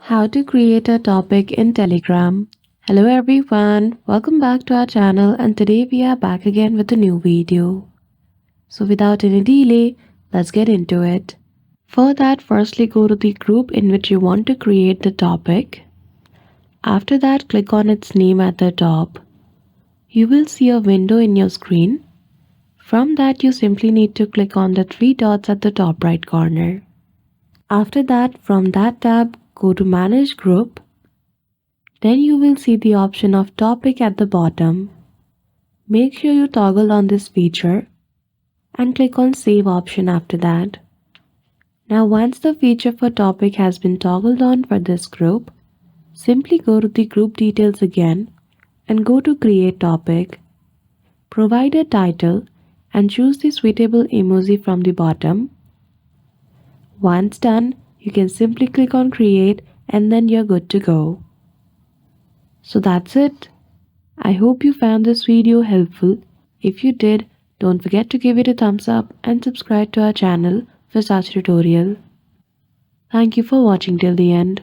How to create a topic in Telegram. Hello everyone, welcome back to our channel and today we are back again with a new video. So without any delay, let's get into it. For that, firstly go to the group in which you want to create the topic. After that, click on its name at the top. You will see a window in your screen. From that, you simply need to click on the three dots at the top right corner. After that, from that tab, go to Manage Group. Then you will see the option of topic at the bottom. Make sure you toggle on this feature and click on Save option after that. Now once the feature for topic has been toggled on for this group, simply go to the group details again and go to Create Topic. Provide a title and choose the suitable emoji from the bottom. Once done, you can simply click on Create and then you're good to go. So that's it. I hope you found this video helpful. If you did, don't forget to give it a thumbs up and subscribe to our channel for such tutorial. Thank you for watching till the end.